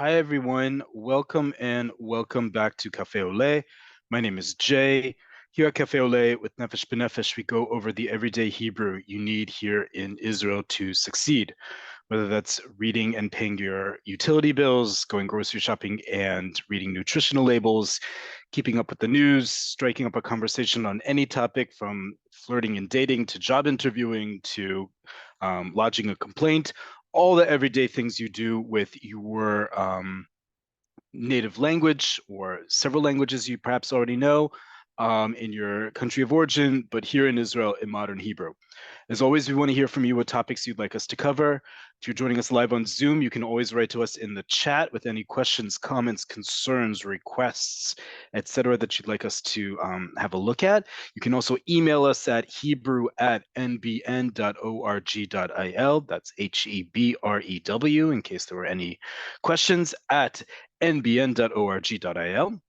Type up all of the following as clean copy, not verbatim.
Hi, everyone. Welcome and welcome back to Cafe Oleh. My name is Jay. Here at Cafe Oleh with Nefesh B'Nefesh, we go over the everyday Hebrew you need here in Israel to succeed, whether that's reading and paying your utility bills, going grocery shopping and reading nutritional labels, keeping up with the news, striking up a conversation on any topic from flirting and dating to job interviewing to lodging a complaint, all the everyday things you do with your native language or several languages you perhaps already know in your country of origin, but here in Israel in modern Hebrew. As always, we want to hear from you what topics you'd like us to cover. If you're joining us live on Zoom, you can always write to us in the chat with any questions, comments, concerns, requests, etc. that you'd like us to have a look at. You can also email us at hebrew@nbn.org.il. That's HEBREW, in case there were any questions, at nbn.org.il.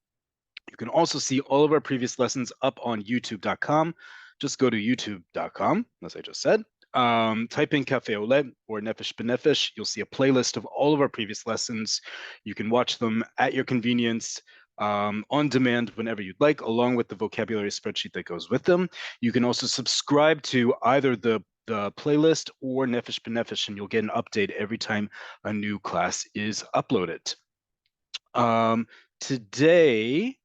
You can also see all of our previous lessons up on youtube.com. Just go to youtube.com, as I just said. Type in Cafe Oleh or Nefesh B'Nefesh. You'll see a playlist of all of our previous lessons. You can watch them at your convenience, on demand whenever you'd like, along with the vocabulary spreadsheet that goes with them. You can also subscribe to either the playlist or Nefesh B'Nefesh, and you'll get an update every time a new class is uploaded. Today,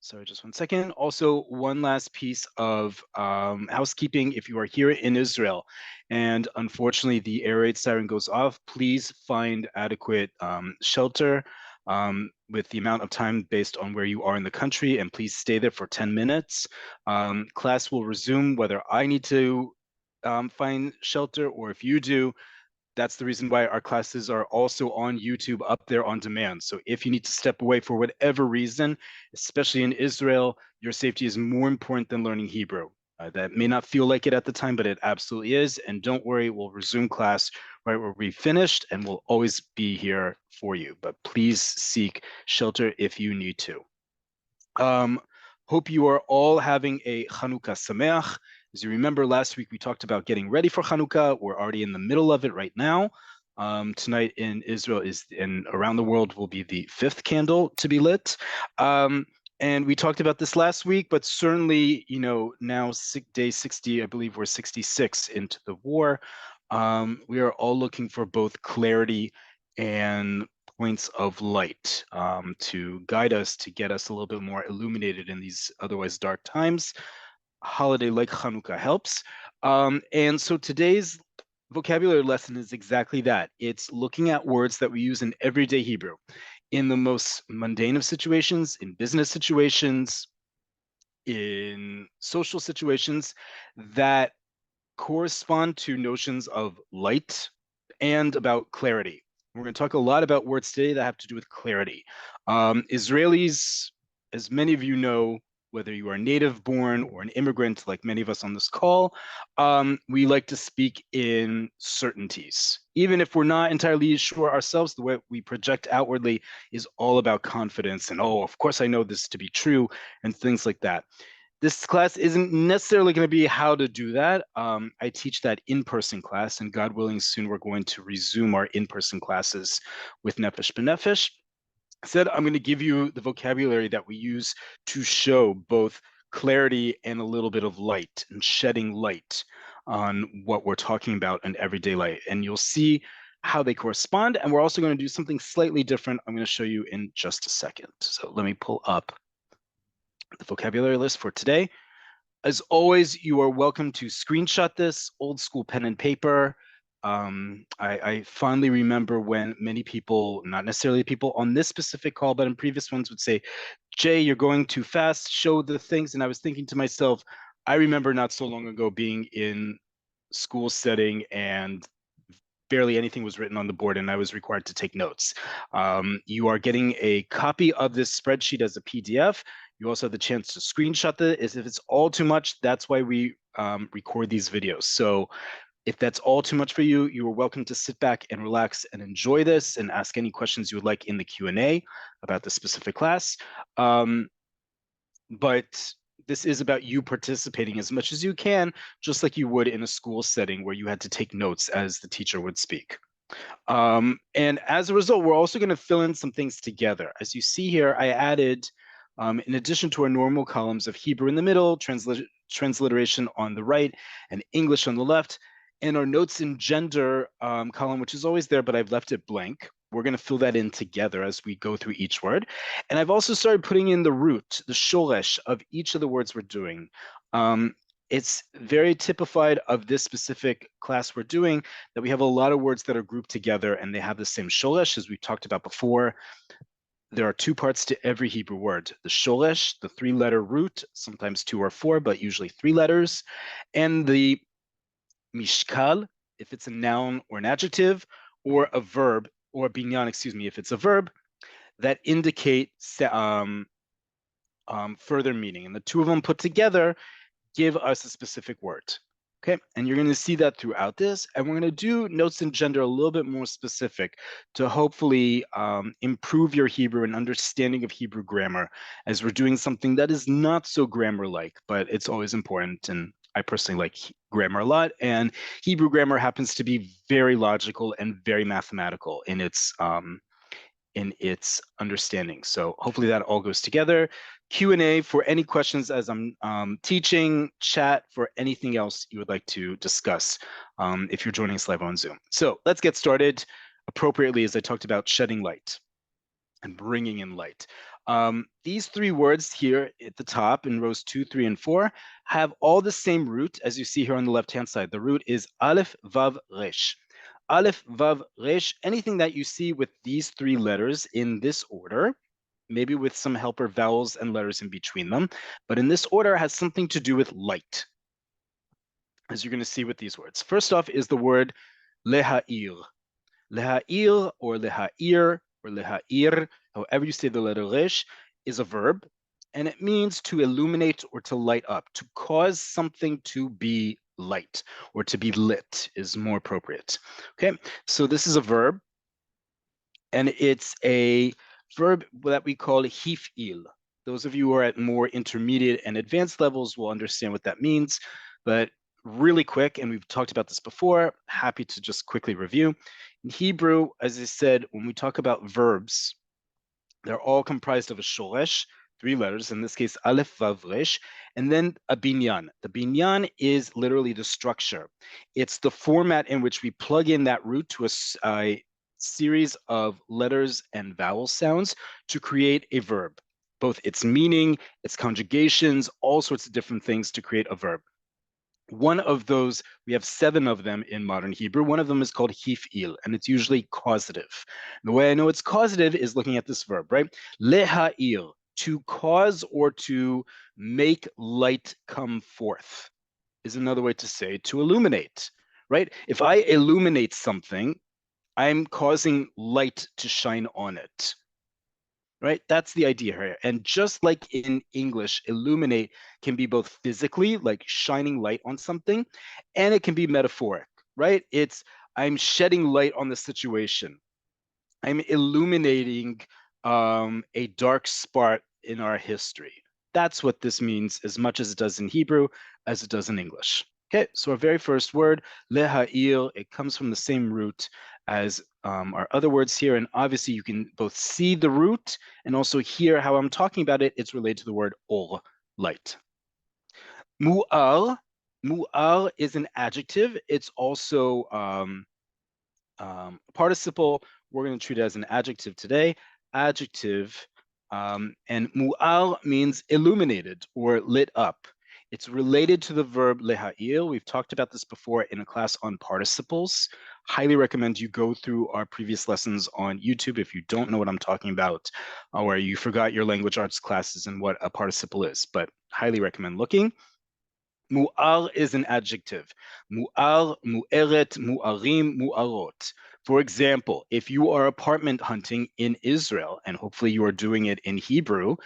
sorry, just one second. Also, one last piece of housekeeping. If you are here in Israel and unfortunately the air raid siren goes off, please find adequate shelter with the amount of time based on where you are in the country, and please stay there for 10 minutes. Class will resume whether I need to find shelter or if you do. That's the reason why our classes are also on YouTube up there on demand. So if you need to step away for whatever reason, especially in Israel, your safety is more important than learning Hebrew. That may not feel like it at the time, but it absolutely is. And don't worry, we'll resume class right where we finished, and we'll always be here for you. But please seek shelter if you need to. Hope you are all having a Chanukah Sameach. As you remember, last week we talked about getting ready for Chanukah. We're already in the middle of it right now. Tonight in Israel and around the world will be the 5th candle to be lit. And we talked about this last week, but certainly, now day 60, I believe we're 66 into the war. We are all looking for both clarity and points of light to guide us, to get us a little bit more illuminated in these otherwise dark times. A holiday like Hanukkah helps. And so today's vocabulary lesson is exactly that. It's looking at words that we use in everyday Hebrew, in the most mundane of situations, in business situations, in social situations that correspond to notions of light and about clarity. We're going to talk a lot about words today that have to do with clarity. Israelis, as many of you know, whether you are native born or an immigrant like many of us on this call, we like to speak in certainties. Even if we're not entirely sure ourselves, the way we project outwardly is all about confidence and, oh, of course I know this to be true, and things like that. This class isn't necessarily going to be how to do that. I teach that in-person class, and God willing, soon we're going to resume our in-person classes with Nefesh B'Nefesh. Instead, I'm going to give you the vocabulary that we use to show both clarity and a little bit of light and shedding light on what we're talking about in everyday life. And you'll see how they correspond. And we're also going to do something slightly different. I'm going to show you in just a second. So let me pull up the vocabulary list for today. As always, you are welcome to screenshot this, old school pen and paper. I fondly remember when many people, not necessarily people on this specific call, but in previous ones would say, Jay, you're going too fast, show the things. And I was thinking to myself, I remember not so long ago being in school setting and barely anything was written on the board and I was required to take notes. You are getting a copy of this spreadsheet as a PDF. You also have the chance to screenshot it. If it's all too much, that's why we record these videos. So if that's all too much for you, you are welcome to sit back and relax and enjoy this and ask any questions you would like in the Q&A about the specific class. But this is about you participating as much as you can, just like you would in a school setting where you had to take notes as the teacher would speak. And as a result, we're also going to fill in some things together. As you see here, I added, in addition to our normal columns of Hebrew in the middle, transliteration on the right, and English on the left, and our notes in gender column, which is always there, but I've left it blank. We're going to fill that in together as we go through each word. And I've also started putting in the root, the shoresh of each of the words we're doing. It's very typified of this specific class we're doing that we have a lot of words that are grouped together and they have the same shoresh as we talked about before. There are two parts to every Hebrew word. The shoresh, the three-letter root, sometimes 2 or 4, but usually 3 letters, and the mishkal, if it's a noun or an adjective, or a verb, or binyan, excuse me, if it's a verb, that indicate further meaning. And the two of them put together give us a specific word. Okay, and you're going to see that throughout this, and we're going to do notes in gender a little bit more specific to hopefully improve your Hebrew and understanding of Hebrew grammar as we're doing something that is not so grammar-like, but it's always important, and I personally like grammar a lot, and Hebrew grammar happens to be very logical and very mathematical in its understanding. So hopefully that all goes together. Q&A for any questions as I'm teaching, chat for anything else you would like to discuss if you're joining us live on Zoom. So let's get started appropriately as I talked about shedding light and bringing in light. These 3 words here at the top in rows 2, 3, and 4 have all the same root as you see here on the left-hand side. The root is Aleph, Vav, Resh. Aleph, Vav, Resh, anything that you see with these 3 letters in this order, maybe with some helper vowels and letters in between them, but in this order has something to do with light, as you're going to see with these words. First off is the word leha'ir. Leha'ir or leha'ir or leha'ir, however you say the letter resh, is a verb, and it means to illuminate or to light up, to cause something to be light or to be lit is more appropriate. Okay, so this is a verb, and it's a verb that we call hif'il. Those of you who are at more intermediate and advanced levels will understand what that means, but really quick, and we've talked about this before, happy to just quickly review. In Hebrew, as I said, when we talk about verbs, they're all comprised of a shoresh, 3 letters, in this case, aleph, vav, resh, and then a binyan. The binyan is literally the structure. It's the format in which we plug in that root to a series of letters and vowel sounds to create a verb, both its meaning, its conjugations, all sorts of different things to create a verb. One of those, we have 7 of them in modern Hebrew. One of them is called hif'il, and it's usually causative. And the way I know it's causative is looking at this verb, right? Leha'ir, to cause or to make light come forth, is another way to say to illuminate, right? If I illuminate something, I'm causing light to shine on it, right? That's the idea here. And just like in English, illuminate can be both physically, like shining light on something, and it can be metaphoric, right? It's I'm shedding light on the situation. I'm illuminating a dark spot in our history. That's what this means as much as it does in Hebrew as it does in English. Okay, so our very first word, leha'ir, it comes from the same root as our other words here. And obviously you can both see the root and also hear how I'm talking about it. It's related to the word or, light. Mu'ar, mu'ar is an adjective. It's also participle. We're going to treat it as an adjective today. Adjective, and mu'ar means illuminated or lit up. It's related to the verb leha'ir. We've talked about this before in a class on participles. Highly recommend you go through our previous lessons on YouTube if you don't know what I'm talking about, or you forgot your language arts classes and what a participle is, but highly recommend looking. Mu'ar is an adjective. Mu'ar, mu'eret, mu'arim, mu'arot. For example, if you are apartment hunting in Israel, and hopefully you are doing it in Hebrew,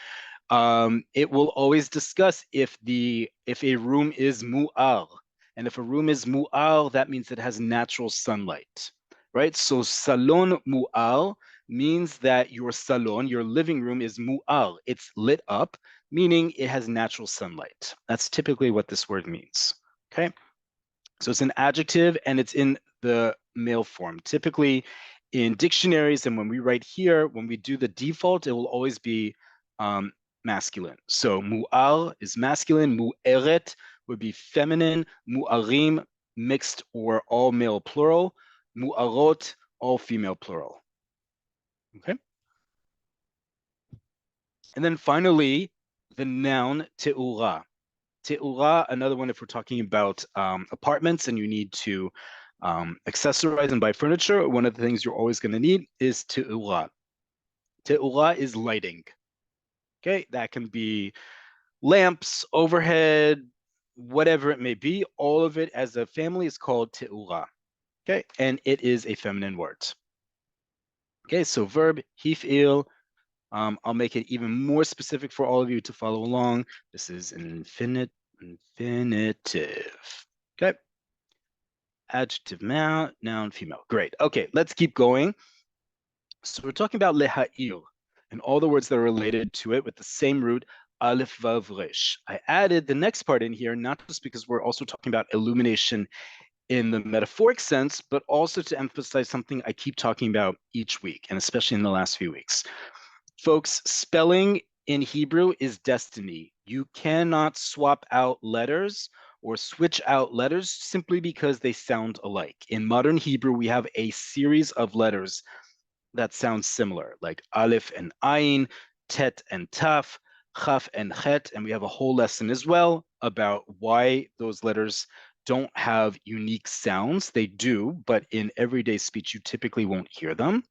it will always discuss if a room is mu'ar. And if a room is mu'ar, that means it has natural sunlight, right? So salon mu'ar means that your salon, your living room, is mu'ar. It's lit up, meaning it has natural sunlight. That's typically what this word means, okay? So it's an adjective, and it's in the male form. Typically in dictionaries and when we write here, when we do the default, it will always be masculine. So mu'ar is masculine, mu'eret would be feminine, mu'arim mixed or all male plural, mu'arot all female plural. Okay. And then finally, the noun te'ura. Te'ura, another one if we're talking about apartments and you need to accessorize and buy furniture, one of the things you're always going to need is te'ura. Te'ura is lighting. Okay, that can be lamps, overhead, whatever it may be. All of it as a family is called te'ura. Okay, and it is a feminine word. Okay, so verb hif'il. I'll make it even more specific for all of you to follow along. This is an infinitive. Okay. Adjective noun, noun female. Great. Okay, let's keep going. So we're talking about leha'il and all the words that are related to it with the same root, aleph vav resh. I added the next part in here, not just because we're also talking about illumination in the metaphoric sense, but also to emphasize something I keep talking about each week, and especially in the last few weeks. Folks, spelling in Hebrew is destiny. You cannot swap out letters or switch out letters simply because they sound alike. In modern Hebrew, we have a series of letters that sound similar, like aleph and ayin, tet and taf, chaf and chet, and we have a whole lesson as well about why those letters don't have unique sounds. They do, but in everyday speech, you typically won't hear them.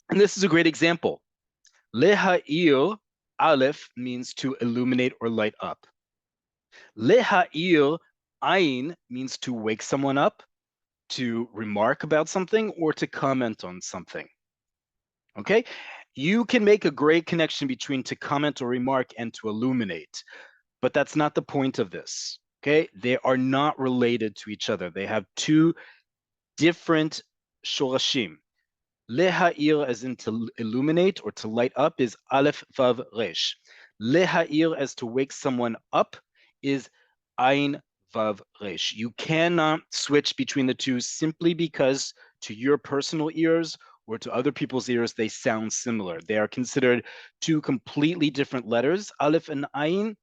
And this is a great example. Leha'il, aleph, means to illuminate or light up. Leha'il, ayin, means to wake someone up, to remark about something, or to comment on something. Okay? You can make a great connection between to comment or remark and to illuminate, but that's not the point of this. Okay? They are not related to each other. They have two different shorashim. Leha'ir as in to illuminate or to light up is aleph vav resh. Leha'ir as to wake someone up is ayin vav resh. You cannot switch between the two simply because to your personal ears or to other people's ears, they sound similar. They are considered two completely different letters, aleph and ayin,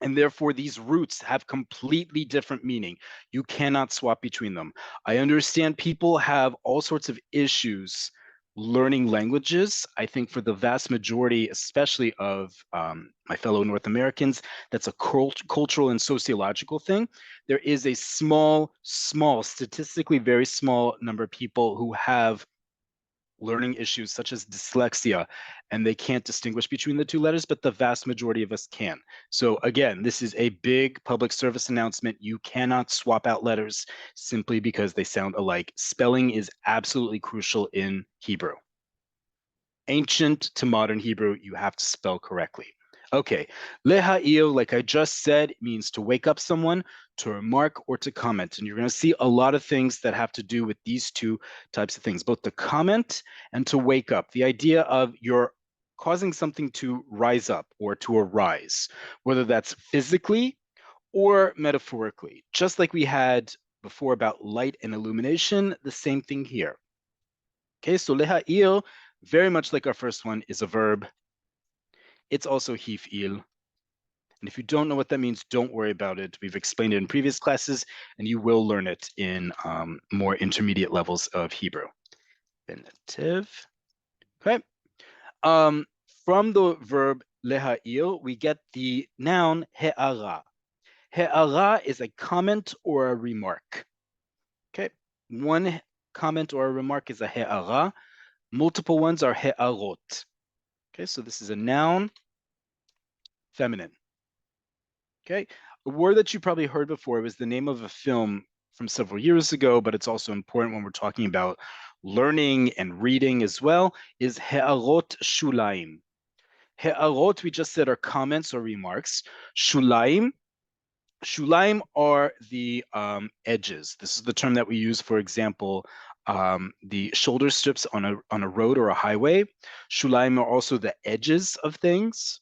and therefore these roots have completely different meaning. You cannot swap between them. I understand people have all sorts of issues learning languages. I think for the vast majority, especially of my fellow North Americans, that's a cultural and sociological thing. There is a small, statistically very small number of people who have learning issues such as dyslexia, and they can't distinguish between the two letters, but the vast majority of us can. So again, this is a big public service announcement. You cannot swap out letters simply because they sound alike. Spelling is absolutely crucial in Hebrew. Ancient to modern Hebrew, you have to spell correctly. Okay, leha'il, like I just said, means to wake up someone, to remark, or to comment. And you're going to see a lot of things that have to do with these two types of things, both to comment and to wake up. The idea of you're causing something to rise up or to arise, whether that's physically or metaphorically. Just like we had before about light and illumination, the same thing here. Okay, so leha'il, very much like our first one, is a verb. It's also hif'il. And if you don't know what that means, don't worry about it. We've explained it in previous classes, and you will learn it in more intermediate levels of Hebrew. Infinitive. Okay. From the verb leha'il, we get the noun he'ara. He'ara is a comment or a remark. Okay. One comment or a remark is a he'ara. Multiple ones are he'arot. Okay, so this is a noun, feminine. Okay, a word that you probably heard before was the name of a film from several years ago, but it's also important when we're talking about learning and reading as well, is he'arot shulaim. He'arot, we just said, are comments or remarks. Shulaim are the edges. This is the term that we use, for example, the shoulder strips on a road or a highway. Shulaim are also the edges of things.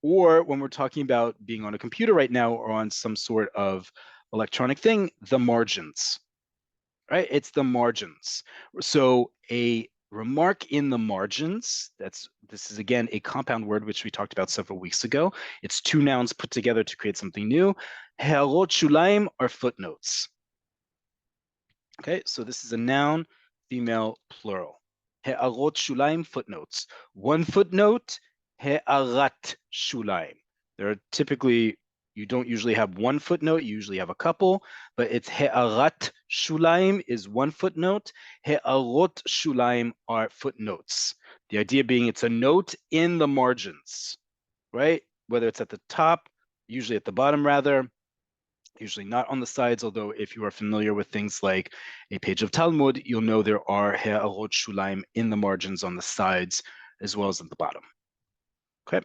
Or when we're talking about being on a computer right now or on some sort of electronic thing, the margins. right? It's the margins. So a remark in the margins, this is again a compound word which we talked about several weeks ago. It's two nouns put together to create something new. He'arot shulaim are footnotes. Okay, so this is a noun, female, plural. He'arot shulaim, footnotes. One footnote, he'arat shulaim. There are typically, you don't usually have one footnote, you usually have a couple, but it's he'arat shulaim is one footnote. He'arot shulaim are footnotes. The idea being it's a note in the margins, right? Whether it's at the top, usually at the bottom rather, usually not on the sides, although if you are familiar with things like a page of Talmud, you'll know there are he'arot shulaim in the margins on the sides as well as at the bottom. Okay.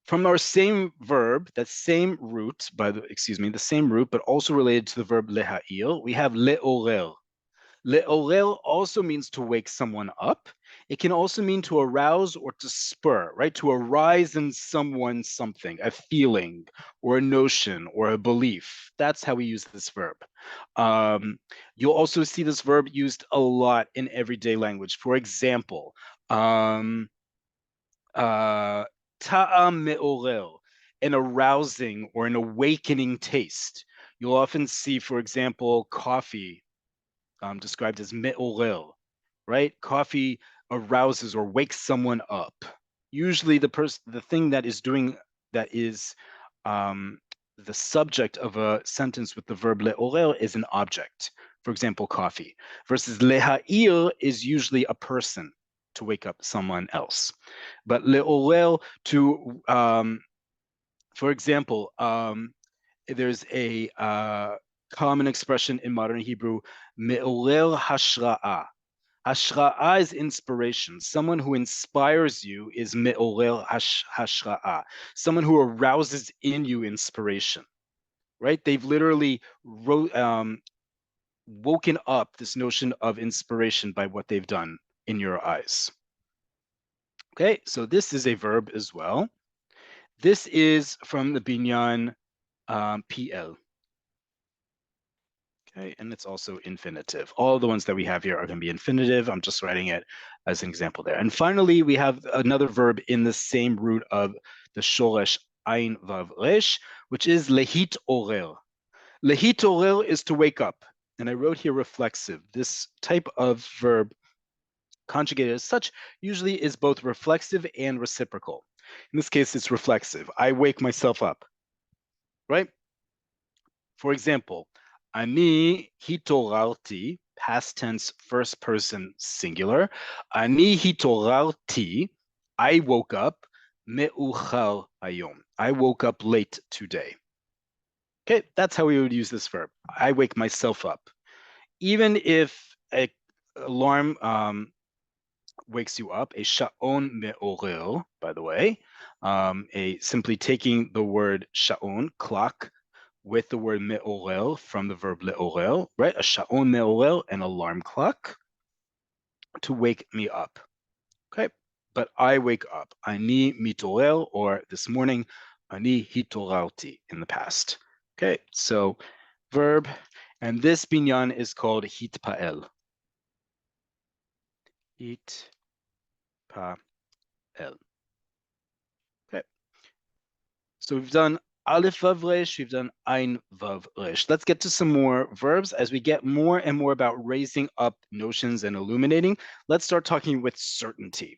From our same verb, that same root, the same root, but also related to the verb leha'il, we have le'orer. Le'orer also means to wake someone up. It can also mean to arouse or to spur, right? To arise in someone something, a feeling or a notion or a belief. That's how we use this verb. You'll also see this verb used a lot in everyday language. For example, ta'am me'orer, an arousing or an awakening taste. You'll often see, for example, coffee described as me'orer, right? Coffee arouses or wakes someone up. Usually the thing that is the subject of a sentence with the verb le'orer is an object. For example, coffee. Versus leha'ir is usually a person, to wake up someone else. But le'orer for example, there's a common expression in modern Hebrew, me'orer hashra'ah. Hashra'ah is inspiration. Someone who inspires you is me'orer hashra'ah. Someone who arouses in you inspiration, right? They've literally woken up this notion of inspiration by what they've done in your eyes. Okay, so this is a verb as well. This is from the binyan PL. Okay, and it's also infinitive. All the ones that we have here are going to be infinitive. I'm just writing it as an example there. And finally, we have another verb in the same root of the shoresh ayin vav resh, which is lehit orer. Lehit orer is to wake up. And I wrote here reflexive. This type of verb, conjugated as such, usually is both reflexive and reciprocal. In this case, it's reflexive. I wake myself up, right? For example, ani hitorarti, past tense, first person singular. Ani hitorarti, I woke up. Me'uchar hayom, I woke up late today. Okay, that's how we would use this verb. I wake myself up. Even if an alarm wakes you up, a sha'on me'orer, by the way, simply taking the word sha'on, clock, with the word me'orer from the verb le'orer, right? A sha'on me'orer, an alarm clock, to wake me up. Okay, but I wake up. Ani mitorer, or this morning, ani hitorarti in the past. Okay, so verb, and this binyan is called hitpa'el. Hitpa'el. Okay, so we've done Aleph Vav Resh, we've done Ein Vav Resh. Let's get to some more verbs. As we get more and more about raising up notions and illuminating, let's start talking with certainty.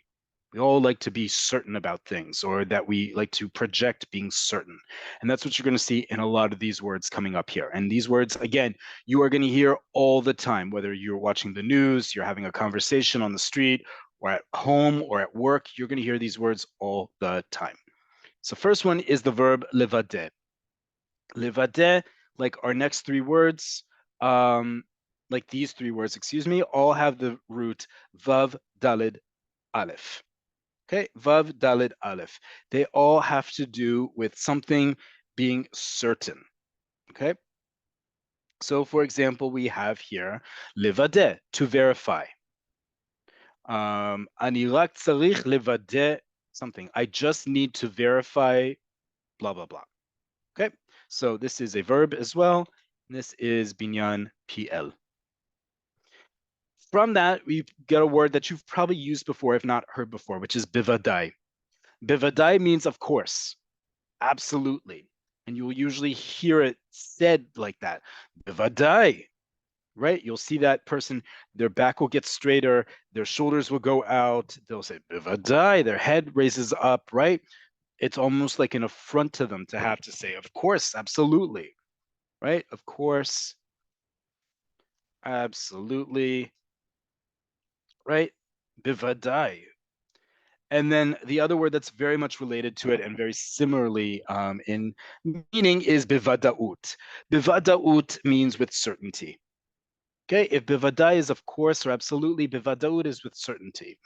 We all like to be certain about things, or that we like to project being certain. And that's what you're going to see in a lot of these words coming up here. And these words, again, you are going to hear all the time, whether you're watching the news, you're having a conversation on the street, or at home, or at work, you're going to hear these words all the time. So first one is the verb levadeh. Levadeh, like our next three words, like these three words, excuse me, all have the root vav dalid aleph. Okay, vav dalid aleph. They all have to do with something being certain. Okay. So for example, we have here levadeh, to verify. Ani rak tzarich levadeh something. I just need to verify blah, blah, blah. Okay, so this is a verb as well. This is binyan PL. From that, we've got a word that you've probably used before, if not heard before, which is bivadai. Bivadai means of course, absolutely. And you'll usually hear it said like that. Bivadai, right? You'll see that person, their back will get straighter, their shoulders will go out, they'll say bivadai, their head raises up, right? It's almost like an affront to them to have to say, of course, absolutely, right? Of course, absolutely, right? Bivadai. And then the other word that's very much related to it and very similarly in meaning is bivadaut. Bivadaut means with certainty. Okay, if bivadai is of course or absolutely, bivadaut is with certainty.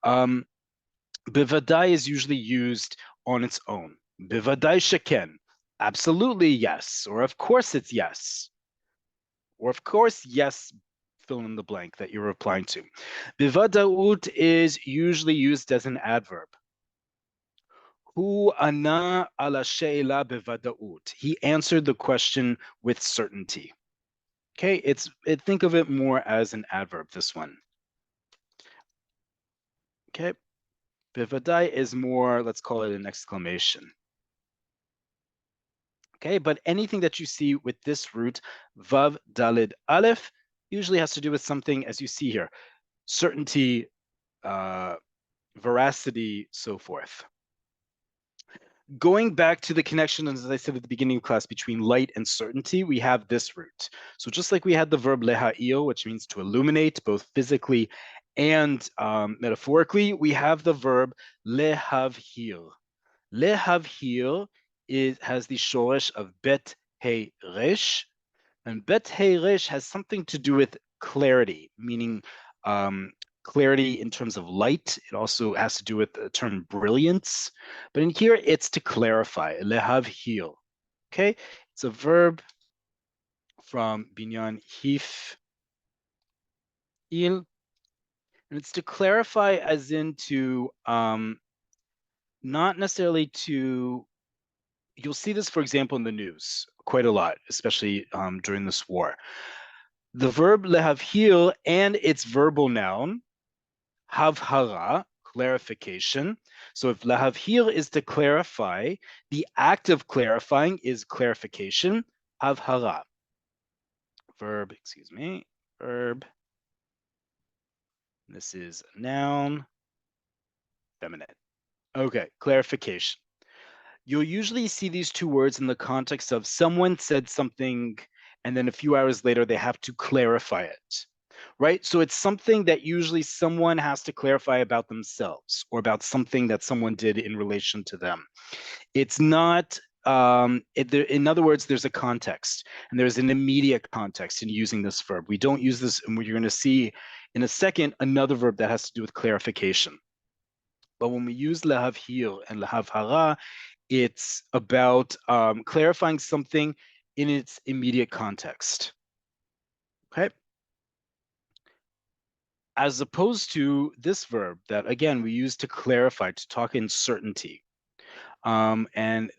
Bivadai is usually used on its own. Bivadai sheken, absolutely yes, or of course it's yes, or of course yes, fill in the blank that you're replying to. Bivadaut is usually used as an adverb. Hu ana ala she'ela bivadaut. He answered the question with certainty. Okay, think of it more as an adverb, this one. Okay, bivadai is more, let's call it an exclamation. Okay, but anything that you see with this root, vav dalid aleph, usually has to do with something, as you see here, certainty, veracity, so forth. Going back to the connection, as I said at the beginning of class, between light and certainty, we have this root. So just like we had the verb leha'il, which means to illuminate, both physically and metaphorically, we have the verb lehavhir. Lehavhir has the shoresh of bet he resh, and bet he resh has something to do with clarity, meaning clarity in terms of light. It also has to do with the term brilliance. But in here, it's to clarify, lehavhir. Okay, it's a verb from binyan hif il, and it's to clarify as in to not necessarily to, you'll see this, for example, in the news quite a lot, especially during this war. The verb lehavhir and its verbal noun, havhara, clarification. So if lehavhir is to clarify, the act of clarifying is clarification, havhara. Verb, excuse me, verb. This is noun, feminine. Okay, clarification. You'll usually see these two words in the context of someone said something and then a few hours later they have to clarify it, right? So it's something that usually someone has to clarify about themselves or about something that someone did in relation to them. It's not, in other words, there's a context and there's an immediate context in using this verb. We don't use this, and you're going to see in a second another verb that has to do with clarification. But when we use lehavhir and lehavhara, it's about clarifying something in its immediate context. Okay. As opposed to this verb that, again, we use to clarify, to talk in certainty. And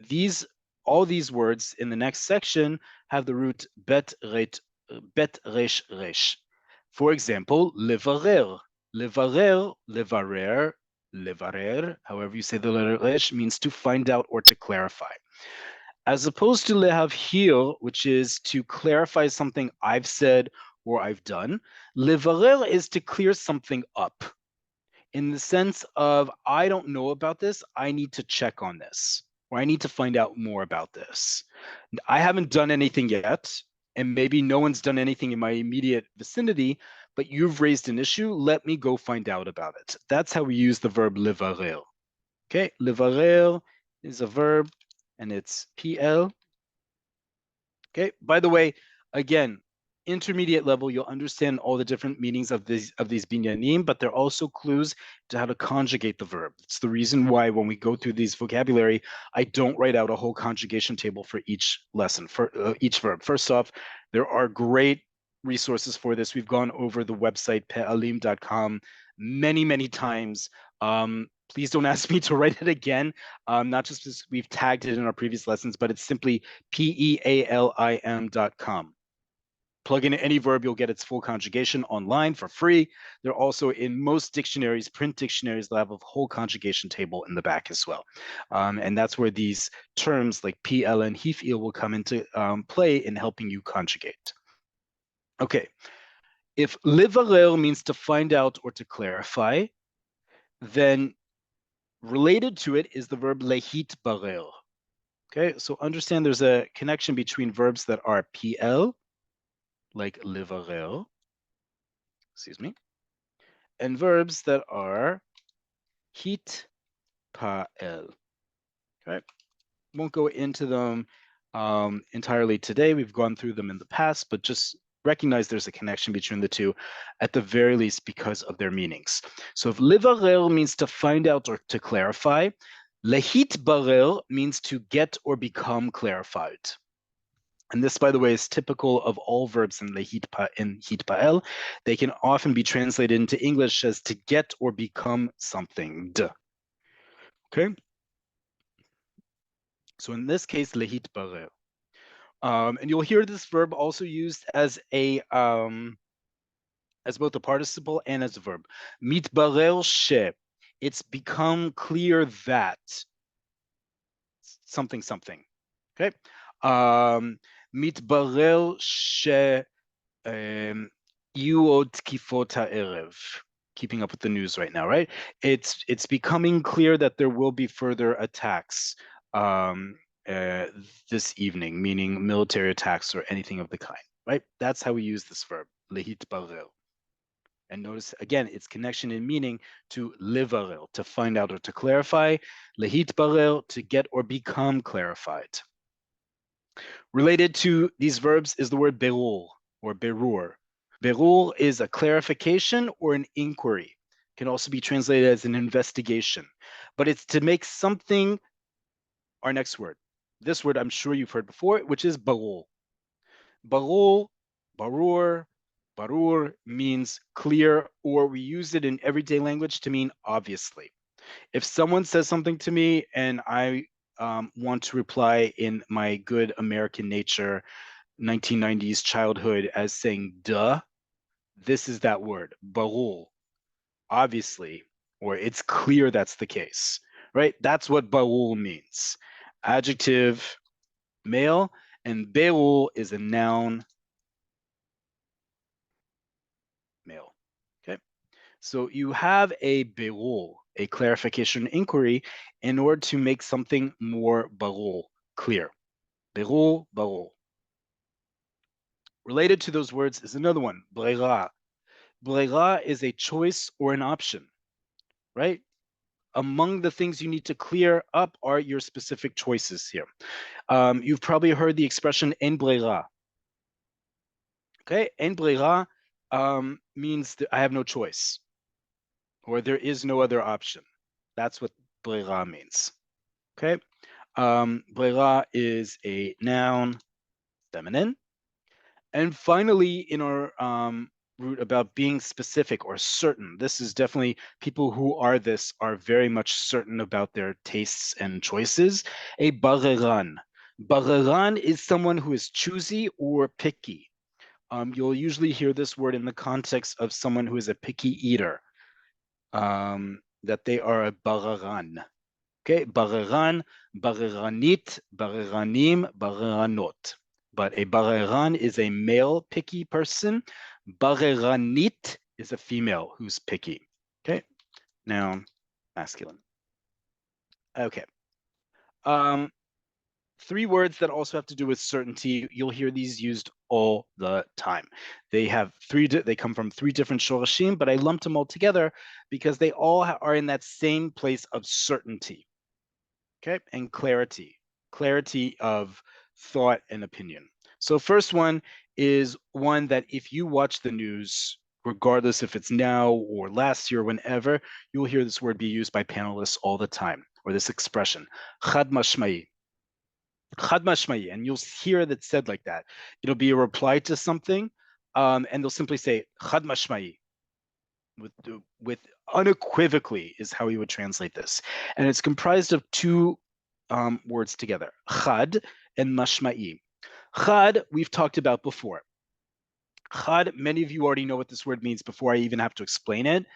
all these words in the next section have the root bet resh resh. For example, levarer, levarer, levarer, levarer, however you say the letter resh, means to find out or to clarify. As opposed to lehavhir, which is to clarify something I've said or I've done, levarer is to clear something up in the sense of, I don't know about this, I need to check on this, or I need to find out more about this. I haven't done anything yet, and maybe no one's done anything in my immediate vicinity, but you've raised an issue, let me go find out about it. That's how we use the verb levarer. Okay, levarer is a verb, and it's PL. Okay, by the way, again, intermediate level, you'll understand all the different meanings of these binyanim, but they're also clues to how to conjugate the verb. It's the reason why when we go through these vocabulary, I don't write out a whole conjugation table for each lesson, for each verb. First off, there are great resources for this. We've gone over the website pe'alim.com many times. Please don't ask me to write it again, not just because we've tagged it in our previous lessons, but it's simply pealim.com. Plug in any verb, you'll get its full conjugation online for free. They're also in most dictionaries, print dictionaries, they'll have a whole conjugation table in the back as well. And that's where these terms like PL and hif'il will come into play in helping you conjugate. Okay, if livarer means to find out or to clarify, then related to it is the verb lehit barer. Okay, so understand there's a connection between verbs that are PL, like livarer, excuse me, and verbs that are hit pa'el. Okay, won't go into them entirely today. We've gone through them in the past, but just recognize there's a connection between the two, at the very least because of their meanings. So if livarer means to find out or to clarify, lehit barer means to get or become clarified. And this, by the way, is typical of all verbs in hit pa'el. They can often be translated into English as to get or become something. Okay? So in this case, lehit barer. And you'll hear this verb also used as a as both a participle and as a verb. Mitbarer she. It's become clear that something something. Okay? Mitbarer she יהיו עוד תקיפות הערב. Keeping up with the news right now, right? It's becoming clear that there will be further attacks this evening, meaning military attacks or anything of the kind, right? That's how we use this verb, להתברר. And notice, again, its connection in meaning to לברר, to find out or to clarify, להתברר, to get or become clarified. Related to these verbs is the word berur, or berur. Berur is a clarification or an inquiry. It can also be translated as an investigation, but it's to make something, our next word. This word I'm sure you've heard before, which is barur. Barur, barur, barur means clear, or we use it in everyday language to mean obviously. If someone says something to me and I want to reply in my good American nature, 1990s childhood as saying duh, this is that word, barul, obviously, or it's clear that's the case, right? That's what barul means. Adjective, male, and berul is a noun, male, okay? So you have a berul, a clarification inquiry, in order to make something more barul, clear. Berul, barul. Related to those words is another one, brera. Brera is a choice or an option, right? Among the things you need to clear up are your specific choices here. You've probably heard the expression en brera. Okay, en brera means that I have no choice, or there is no other option. That's what brera means. Okay, brera is a noun, feminine. And finally, in our root about being specific or certain, this is definitely people who are this are very much certain about their tastes and choices. A bareran. Bareran is someone who is choosy or picky. You'll usually hear this word in the context of someone who is a picky eater, that they are a bareran. Okay, bareran, bareranit, bareranim, bareranot. But a bareran is a male picky person. Bareranit is a female who's picky. Okay, now masculine. Okay. Three words that also have to do with certainty. You'll hear these used all the time. They have they come from three different shorashim, but I lumped them all together because they all are in that same place of certainty. Okay, and clarity of thought and opinion. So first one is one that if you watch the news, regardless if it's now or last year, whenever, you'll hear this word be used by panelists all the time, or this expression, chad mashma'i. Chad mashma'i, and you'll hear that said like that. It'll be a reply to something, and they'll simply say chad mashma'i. With unequivocally is how you would translate this. And it's comprised of two words together, chad and mashma'i. Chad, we've talked about before. Chad, many of you already know what this word means before I even have to explain it.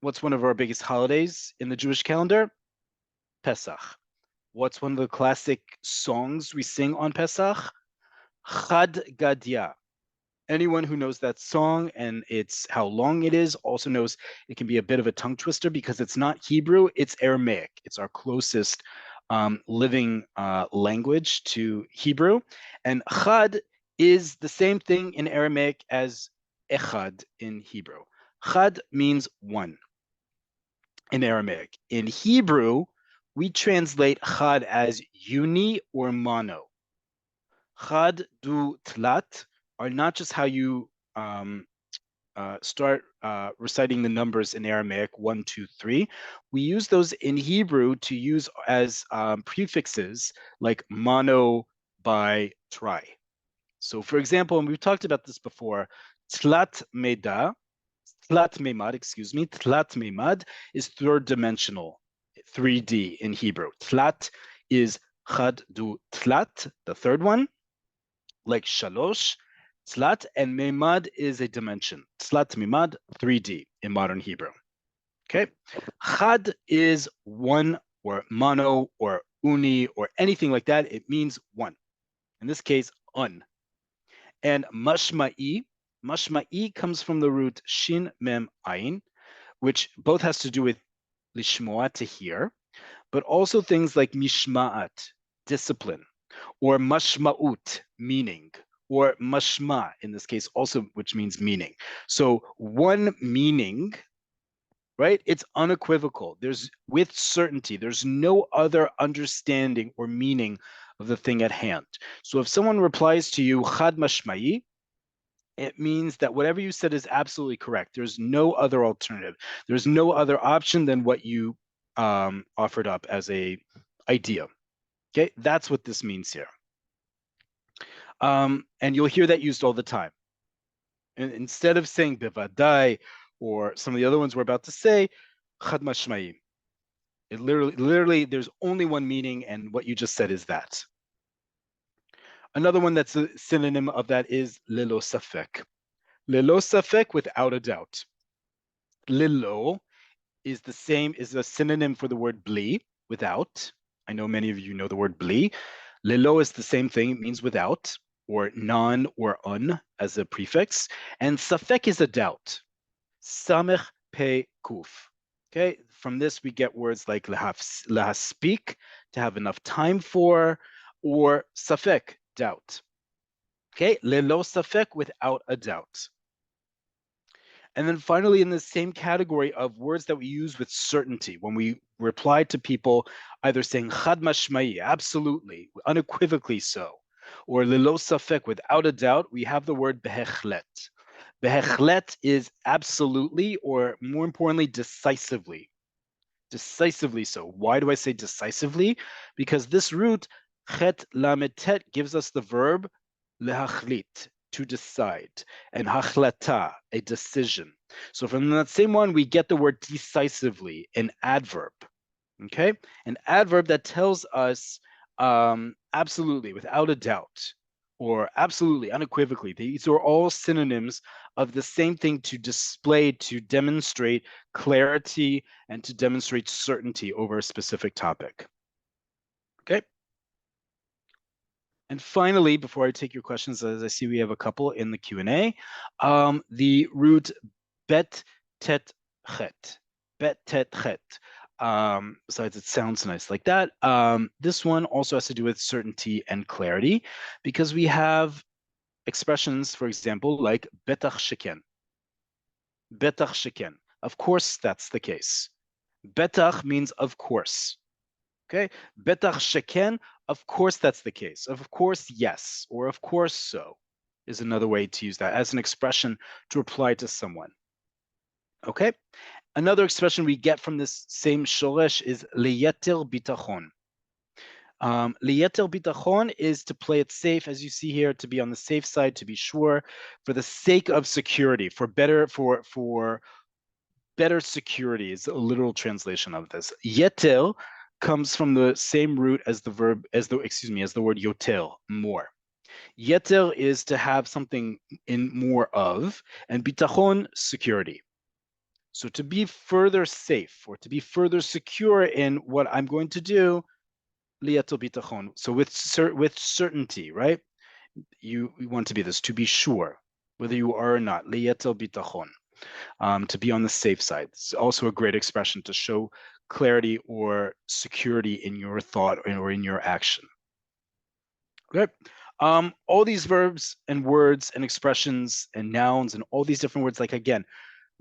What's one of our biggest holidays in the Jewish calendar? Pesach. What's one of the classic songs we sing on Pesach? Chad Gadya. Anyone who knows that song and it's how long it is also knows it can be a bit of a tongue twister because it's not Hebrew, it's Aramaic. It's our closest living language to Hebrew. And Chad is the same thing in Aramaic as Echad in Hebrew. Chad means one in Aramaic. In Hebrew, we translate Chad as uni or mono. Chad du tlat are not just how you start reciting the numbers in Aramaic, 1, 2, 3. We use those in Hebrew to use as prefixes like mono, by, try. So for example, and we've talked about this before, tlat memad, tlat memad is third dimensional, 3D in Hebrew. Tlat is chad du tlat, the third one, like shalosh. Tlat and memad is a dimension. Tlat memad, 3D in modern Hebrew. Okay. Chad is one or mono or uni or anything like that. It means one. In this case, un. And mashma'i comes from the root shin mem ayin, which both has to do with lishmoa, to hear, but also things like mishma'at, discipline, or mashma'ut, meaning, or mashma in this case also, which means meaning. So one meaning, right? It's unequivocal. There's with certainty. There's no other understanding or meaning of the thing at hand. So if someone replies to you chad mashma'i, it means that whatever you said is absolutely correct. There's no other alternative. There's no other option than what you offered up as a idea. Okay, that's what this means here. And you'll hear that used all the time. And instead of saying bevadai or some of the other ones we're about to say, chad mashma'i. It literally, there's only one meaning, and what you just said is that. Another one that's a synonym of that is lilo safek. Lilo safek, without a doubt. Lilo is a synonym for the word bli, without. I know many of you know the word bli. Lilo is the same thing, it means without, or non or un as a prefix. And safek is a doubt. Samech pe kuf. Okay, from this we get words like speak, to have enough time for, or safek, doubt. Okay, lelo safek, without a doubt. And then finally, in the same category of words that we use with certainty, when we reply to people either saying chad mashma'i, absolutely, unequivocally so, or lilo safek, without a doubt, we have the word behechlet. Behechlet is absolutely, or more importantly, decisively. Decisively so. Why do I say decisively? Because this root, chet lamed tet, gives us the verb lehachlit, to decide, and hachlata, a decision. So from that same one, we get the word decisively, an adverb. Okay? An adverb that tells us absolutely, without a doubt, or absolutely, unequivocally. These are all synonyms of the same thing, to display, to demonstrate clarity, and to demonstrate certainty over a specific topic. Okay? And finally, before I take your questions, as I see we have a couple in the Q&A, the root bet tet chet. Bet tet chet. Besides, it sounds nice like that. This one also has to do with certainty and clarity, because we have expressions, for example, like betach sheken. Betach sheken. Of course, that's the case. Betach means of course. Okay, betach sheken, of course that's the case. Of course, yes, or of course so, is another way to use that as an expression to reply to someone. Okay, another expression we get from this same shoresh is liyeter bitachon. Liyeter bitachon is to play it safe, as you see here, to be on the safe side, to be sure, for the sake of security, for better security is a literal translation of this. Yeter comes from the same root as the word yotel, more. Yeter is to have something in more of, and bitachon, security. So to be further safe or to be further secure in what I'm going to do, liyato bitachon. So with certainty, right? You want to be this, to be sure, whether you are or not, liyato bitachon, to be on the safe side. It's also a great expression to show clarity or security in your thought or in your action. Okay. All these verbs and words and expressions and nouns and all these different words, like again,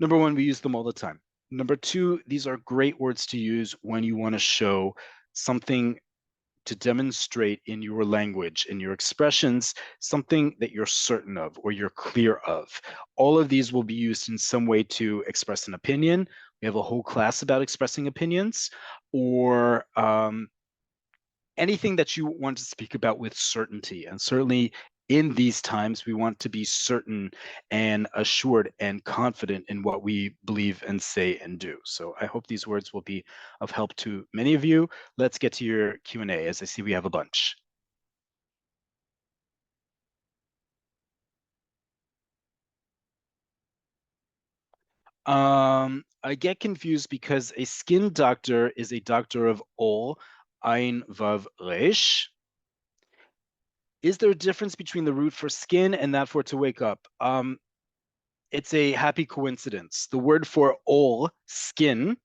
number one, we use them all the time. Number two, these are great words to use when you want to show something to demonstrate in your language, in your expressions, something that you're certain of or you're clear of. All of these will be used in some way to express an opinion. We have a whole class about expressing opinions, or anything that you want to speak about with certainty. And certainly in these times, we want to be certain and assured and confident in what we believe and say and do. So I hope these words will be of help to many of you. Let's get to your Q&A, as I see we have a bunch. I get confused because a skin doctor is a doctor of Ol, Ein, Vav, Resh. Is there a difference between the root for skin and that for to wake up? It's a happy coincidence. The word for Ol, skin,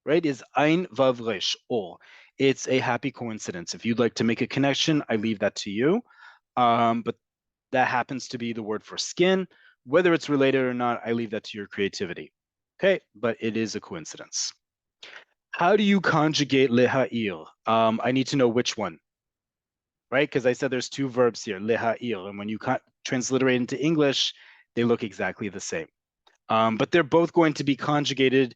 right, is Ein, Vav, Resh, Ol. It's a happy coincidence. If you'd like to make a connection, I leave that to you. But that happens to be the word for skin. Whether it's related or not, I leave that to your creativity. Okay, but it is a coincidence. How do you conjugate leha'il? I need to know which one, right? Because I said there's two verbs here, leha'il, and when you transliterate into English, they look exactly the same. But they're both going to be conjugated.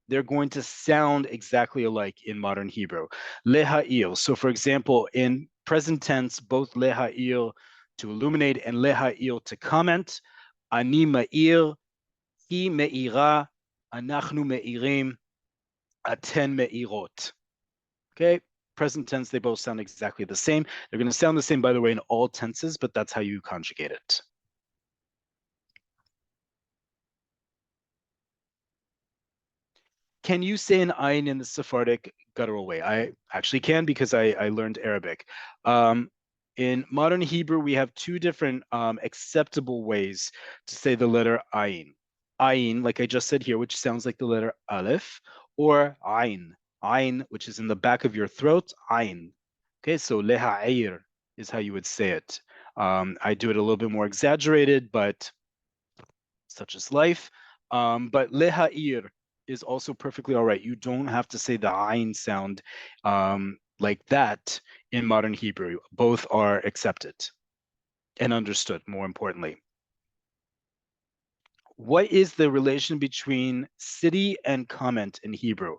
They're going to sound exactly alike in modern Hebrew. Leha'il. So for example, in present tense, both leha'il to illuminate and leha'il to comment. Ani ma'ir, hi me'ira, anachnu me'irim, aten me'irot. Okay, present tense, they both sound exactly the same. They're going to sound the same, by the way, in all tenses, but that's how you conjugate it. Can you say an ayin in the Sephardic guttural way? I actually can because I learned Arabic. In modern Hebrew, we have two different acceptable ways to say the letter ayin. Ayin, like I just said here, which sounds like the letter aleph, or ayin. Ayin, which is in the back of your throat, ayin. Okay, so leha'ir is how you would say it. I do it a little bit more exaggerated, but such as life. But leha'ir is also perfectly all right. You don't have to say the ayin sound like that in modern Hebrew. Both are accepted and understood, more importantly. What is the relation between city and comment in Hebrew?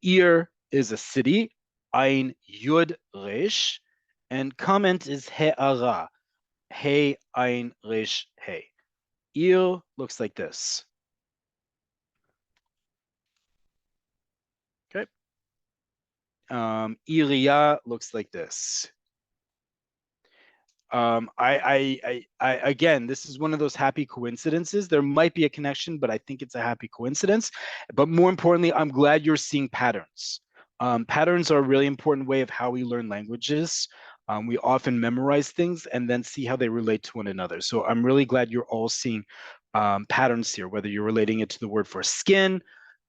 Ir is a city, ayin yud resh, and comment is he'ara, he ayin resh he. Ir looks like this. Okay. Iria looks like this. Again, this is one of those happy coincidences. There might be a connection, but I think it's a happy coincidence. But more importantly, I'm glad you're seeing patterns. Patterns are a really important way of how we learn languages. We often memorize things and then see how they relate to one another. So I'm really glad you're all seeing patterns here, whether you're relating it to the word for skin,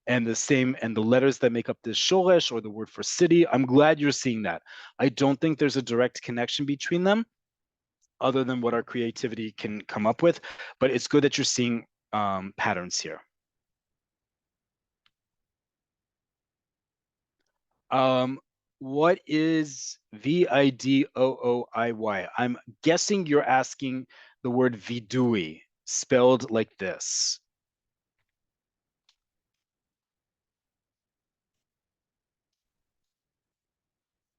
and the letters that make up this shoresh, or the word for city. I'm glad you're seeing that. I don't think there's a direct connection between them other than what our creativity can come up with, but it's good that you're seeing patterns here. What is Vidooiy? I'm guessing you're asking the word vidui, spelled like this.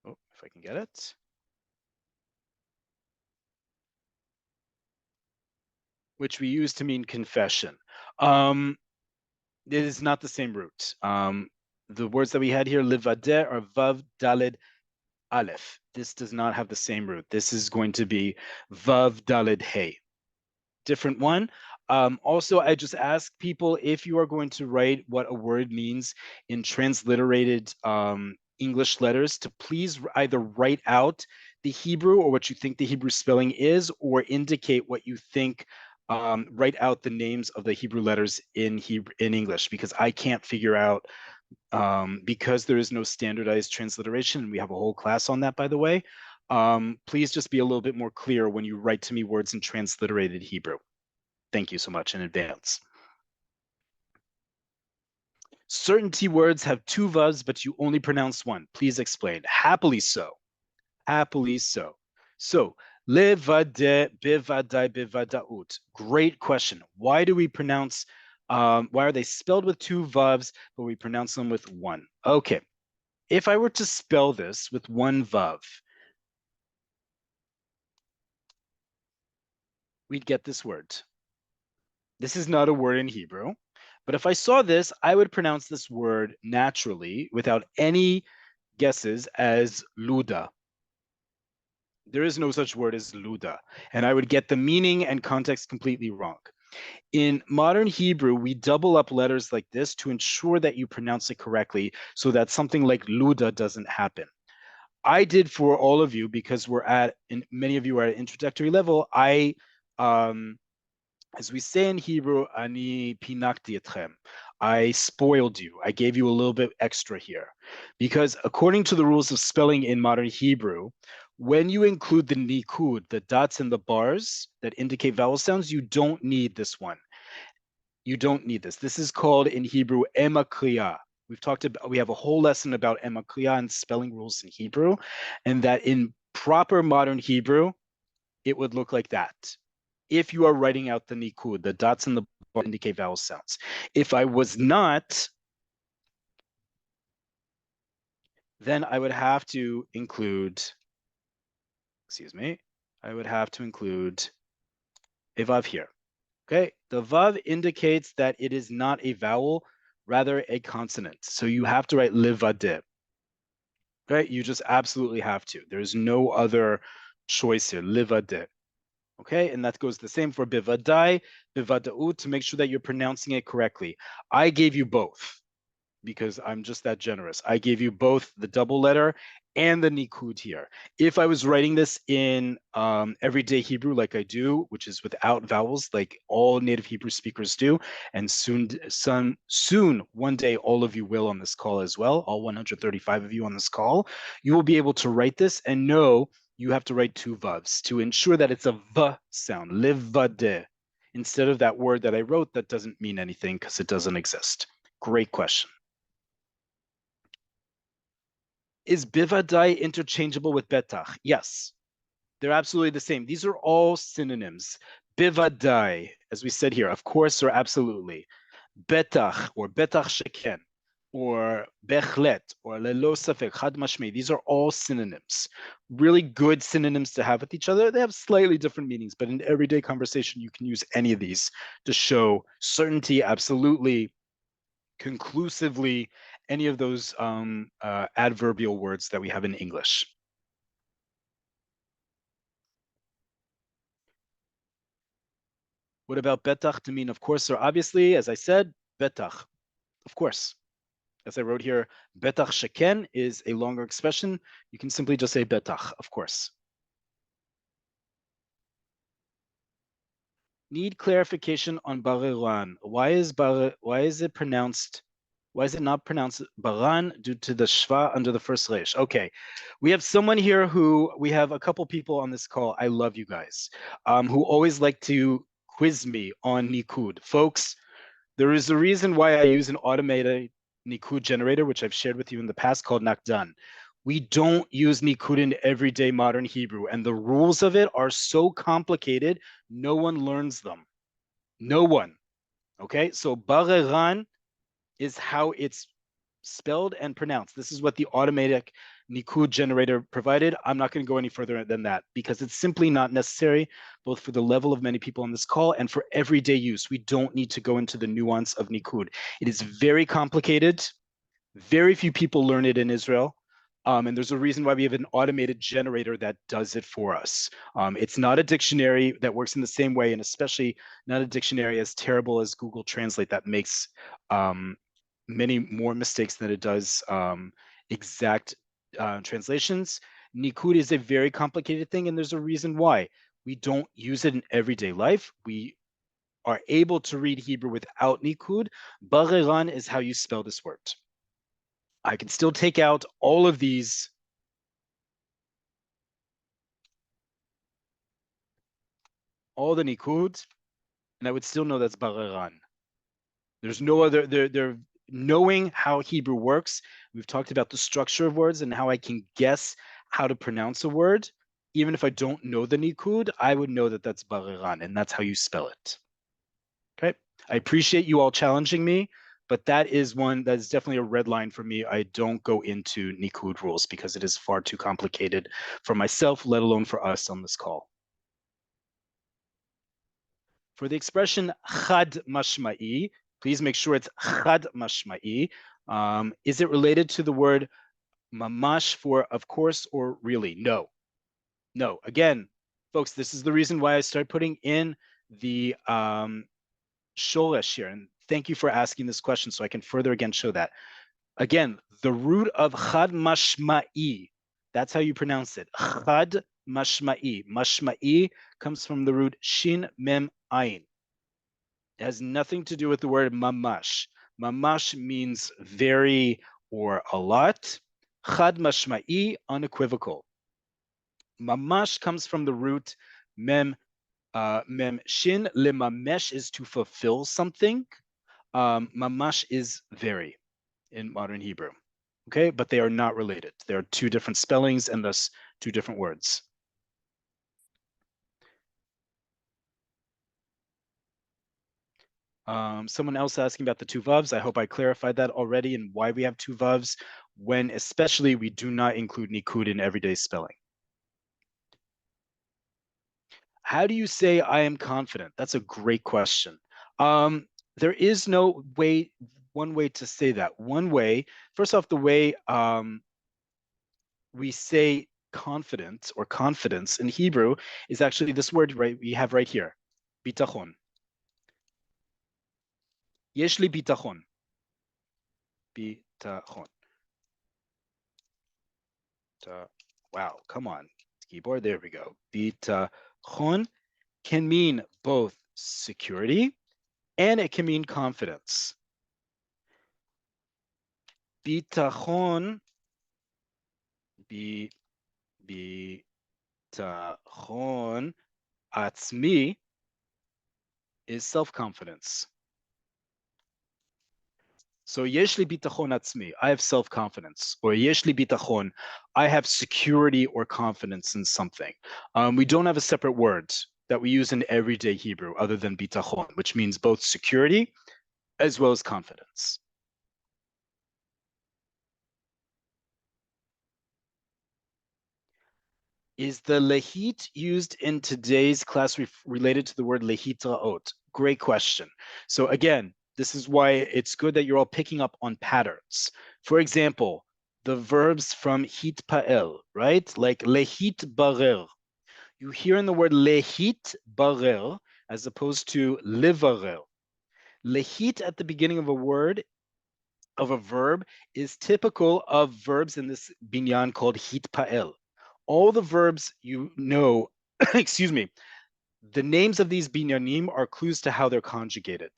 Oh, if I can get it. Which we use to mean confession. It is not the same root. The words that we had here, livadeh, are vav, daled, Aleph. This does not have the same root. This is going to be Vav Daled Hey. Different one. Also, I just ask people if you are going to write what a word means in transliterated English letters to please either write out the Hebrew or what you think the Hebrew spelling is, or indicate what you think, write out the names of the Hebrew letters in English, because I can't figure out, because there is no standardized transliteration, and we have a whole class on that, by the way. Please just be a little bit more clear when you write to me words in transliterated Hebrew. Thank you so much in advance. Certain T words have two vavs, but you only pronounce one. Please explain. Happily so. Happily so. So, levade, bivadai, bivadaut. Great question. Why do we pronounce, why are they spelled with two vavs, but we pronounce them with one? Okay. If I were to spell this with one vav, we'd get this word. This is not a word in Hebrew, but if I saw this, I would pronounce this word naturally without any guesses as luda. There is no such word as luda, and I would get the meaning and context completely wrong. In modern Hebrew, we double up letters like this to ensure that you pronounce it correctly so that something like luda doesn't happen. I did for all of you, because many of you are at introductory level, as we say in Hebrew, ani pinakti etchem. I spoiled you. I gave you a little bit extra here. Because according to the rules of spelling in modern Hebrew, when you include the nikud, the dots and the bars that indicate vowel sounds, you don't need this one. You don't need this. This is called in Hebrew ema kriya. We have a whole lesson about ema kriya and spelling rules in Hebrew, and that in proper modern Hebrew, it would look like that. If you are writing out the nikud, the dots and the bar indicate vowel sounds. If I was not, then I would have to include, I would have to include a vav here. Okay, the vav indicates that it is not a vowel, rather a consonant. So you have to write livadeh. Okay, you just absolutely have to. There's no other choice here, livadeh. Okay, and that goes the same for bivadai, bivadaut, to make sure that you're pronouncing it correctly. I gave you both because I'm just that generous. I gave you both the double letter and the nikud here. If I was writing this in everyday Hebrew like I do, which is without vowels, like all native Hebrew speakers do, and soon, one day, all of you will on this call as well, all 135 of you on this call, you will be able to write this and know you have to write two vavs to ensure that it's a v sound, livade, instead of that word that I wrote that doesn't mean anything because it doesn't exist. Great question. Is bivadai interchangeable with betach? Yes, they're absolutely the same. These are all synonyms. Bivadai, as we said here, of course, or absolutely. Betach, or betach sheken, or bechlet, or lelo safek, chad mashmei. These are all synonyms. Really good synonyms to have with each other. They have slightly different meanings, but in everyday conversation, you can use any of these to show certainty, absolutely, conclusively, any of those adverbial words that we have in English. What about betach to mean of course or obviously? As I said, betach, of course. As I wrote here, betach sheken is a longer expression. You can simply just say betach, of course. Need clarification on bareran. Why is it not pronounced baran due to the shva under the first resh? Okay, we have someone here we have a couple people on this call. I love you guys, who always like to quiz me on nikud. Folks, there is a reason why I use an automated nikud generator, which I've shared with you in the past, called Nakdan. We don't use nikud in everyday modern Hebrew, and the rules of it are so complicated, no one learns them. No one. Okay, so bareran is how it's spelled and pronounced. This is what the automatic nikud generator provided. I'm not going to go any further than that because it's simply not necessary, both for the level of many people on this call and for everyday use. We don't need to go into the nuance of nikud. It is very complicated. Very few people learn it in Israel. And there's a reason why we have an automated generator that does it for us. It's not a dictionary that works in the same way, and especially not a dictionary as terrible as Google Translate that makes many more mistakes than it does exact translations. Nikud is a very complicated thing, and there's a reason why. We don't use it in everyday life. We are able to read Hebrew without Nikud. Bareran is how you spell this word. I can still take out all of these all the Nikud, and I would still know that's Bareran. There's no other, they're knowing how Hebrew works. We've talked about the structure of words and how I can guess how to pronounce a word. Even if I don't know the Nikud, I would know that that's Bareran, and that's how you spell it. Okay, I appreciate you all challenging me, but that is one that is definitely a red line for me. I don't go into Nikud rules because it is far too complicated for myself, let alone for us on this call. For the expression chad mashma'i, please make sure it's chad mashma'i. Is it related to the word mamash for of course or really? No. No. Again, folks, this is the reason why I start putting in the shoresh here. And thank you for asking this question so I can further again show that. Again, the root of chad mashma'i, that's how you pronounce it. Chad mashma'i. Mashma'i comes from the root shin mem ayin. It has nothing to do with the word mamash. Mamash means very or a lot. Chad mashma'i, unequivocal. Mamash comes from the root mem shin. Limamesh is to fulfill something. Mamash is very in modern Hebrew. Okay, but they are not related. There are two different spellings and thus two different words. Someone else asking about the two vowels. I hope I clarified that already and why we have two vowels when especially we do not include nikud in everyday spelling. How do you say I am confident? That's a great question. There is no way, one way to say that. One way, first off, the way we say confident or confidence in Hebrew is actually this word right we have right here, bitachon. Yesh li bitachon. Bitachon. Wow, come on, keyboard. There we go. Bitachon can mean both security and it can mean confidence. Bitachon, bitachon atzmi is self-confidence. So yesh li bitachon atzmi, I have self-confidence, or yesh li bitachon, I have security or confidence in something. We don't have a separate word that we use in everyday Hebrew other than bitachon, which means both security as well as confidence. Is the lehit used in today's class related to the word lehitraot? Great question. So again, this is why it's good that you're all picking up on patterns. For example, the verbs from hitpael, right? Like lehit barer. You hear in the word lehit barer as opposed to livarer. Lehit at the beginning of a word, of a verb, is typical of verbs in this binyan called hitpael. All the verbs you know, excuse me, the names of these binyanim are clues to how they're conjugated.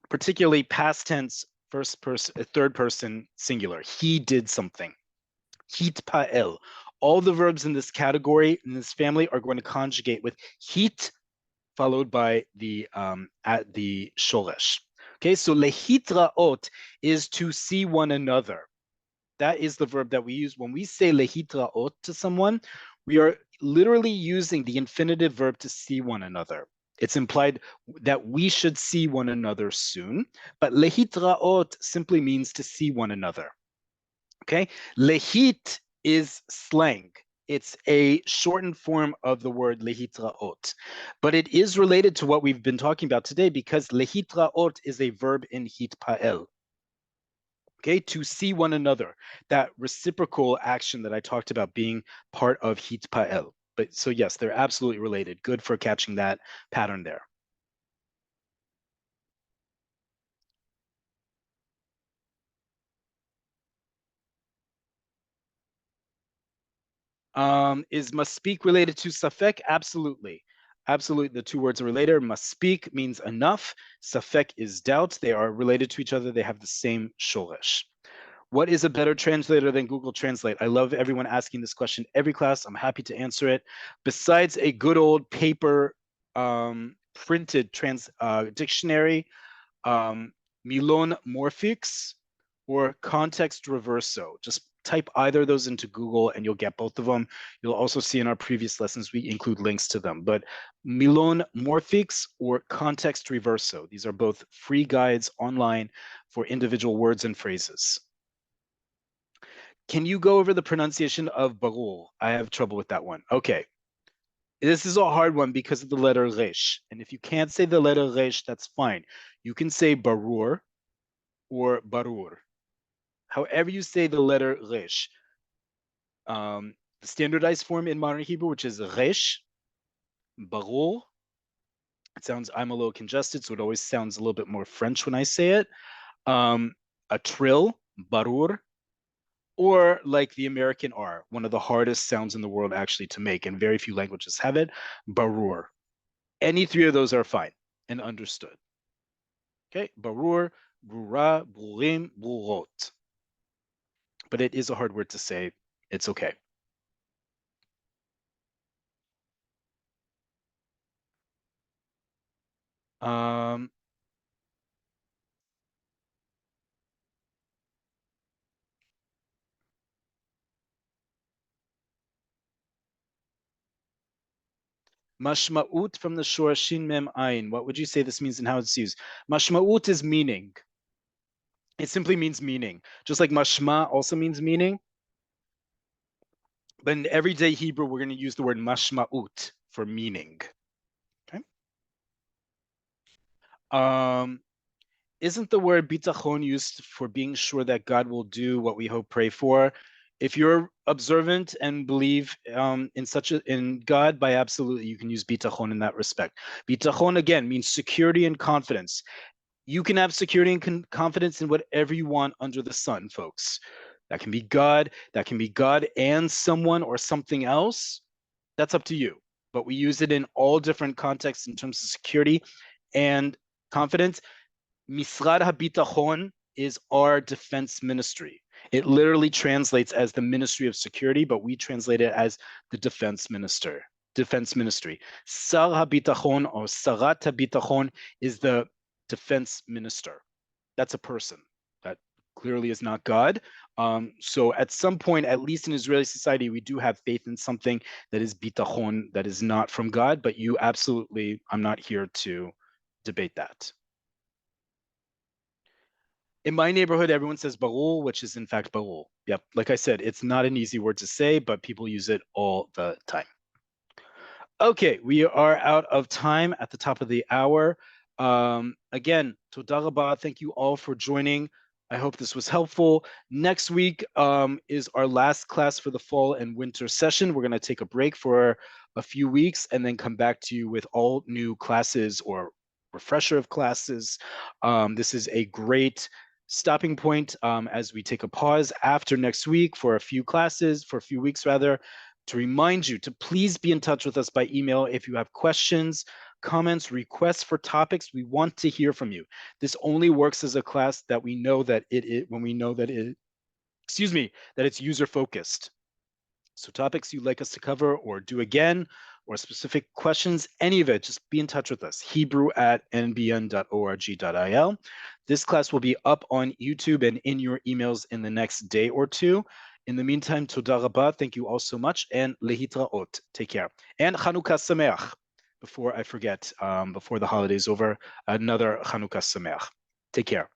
Particularly past tense, first person, third person, singular. He did something. Hitpael. All the verbs in this category, in this family, are going to conjugate with hit, followed by the at the shoresh. Okay, so lehitraot is to see one another. That is the verb that we use when we say lehitraot to someone. We are literally using the infinitive verb to see one another. It's implied that we should see one another soon, but lehitraot simply means to see one another. Okay, lehit is slang. It's a shortened form of the word lehitraot, but it is related to what we've been talking about today because lehitraot is a verb in hitpael. Okay, to see one another, that reciprocal action that I talked about being part of hitpael. But so yes, they're absolutely related. Good for catching that pattern there. Is must speak related to safek? Absolutely. Absolutely, the two words are related. Must speak means enough. Safek is doubt. They are related to each other. They have the same shoresh. What is a better translator than Google Translate? I love everyone asking this question every class. I'm happy to answer it. Besides a good old paper printed dictionary, Milon Morphix or Context Reverso. Just type either of those into Google and you'll get both of them. You'll also see in our previous lessons, we include links to them. But Milon Morphix or Context Reverso. These are both free guides online for individual words and phrases. Can you go over the pronunciation of barul? I have trouble with that one. Okay. This is a hard one because of the letter resh. And if you can't say the letter resh, that's fine. You can say barur or barur. However you say the letter resh. The standardized form in modern Hebrew, which is resh, barur. It sounds, I'm a little congested, so it always sounds a little bit more French when I say it. A trill, barur, or like the American R, one of the hardest sounds in the world actually to make, and very few languages have it, barur. Any three of those are fine and understood. Okay, barur, brura, burim, burot. But it is a hard word to say. It's okay. Um, Mashma'ut from the shore shin mem ayin. What would you say this means and how it's used? Mashma'ut is meaning. It simply means meaning. Just like mashma also means meaning. But in everyday Hebrew, we're going to use the word mashma'ut for meaning. Okay. Isn't the word bitachon used for being sure that God will do what we hope, pray for? If you're observant and believe in God, by absolutely you can use bitachon in that respect. Bitachon again means security and confidence. You can have security and confidence in whatever you want under the sun, folks. That can be God. That can be God and someone or something else. That's up to you. But we use it in all different contexts in terms of security and confidence. Misrad HaBitachon is our defense ministry. It literally translates as the Ministry of Security, but we translate it as the defense ministry. Sar HaBitachon or Sarat HaBitachon is the defense minister. That's a person. That clearly is not God. So at some point, at least in Israeli society, we do have faith in something that is bitachon, that is not from God, but you absolutely, I'm not here to debate that. In my neighborhood, everyone says barul, which is in fact barul. Yep, like I said, it's not an easy word to say, but people use it all the time. Okay, we are out of time at the top of the hour. Again, toda rabah, thank you all for joining. I hope this was helpful. Next week is our last class for the fall and winter session. We're going to take a break for a few weeks and then come back to you with all new classes or refresher of classes. This is a great stopping point as we take a pause after next week for a few classes, for a few weeks rather, to remind you to please be in touch with us by email if you have questions, comments, requests for topics. We want to hear from you. This only works as a class that we know that when we know that that it's user focused. So topics you'd like us to cover or do again, or specific questions, any of it, just be in touch with us, hebrew@nbn.org.il. This class will be up on YouTube and in your emails in the next day or two. In the meantime, toda rabah, thank you all so much, and lehitraot, take care. And Chanukah Sameach, before I forget, before the holiday's over, another Chanukah Sameach. Take care.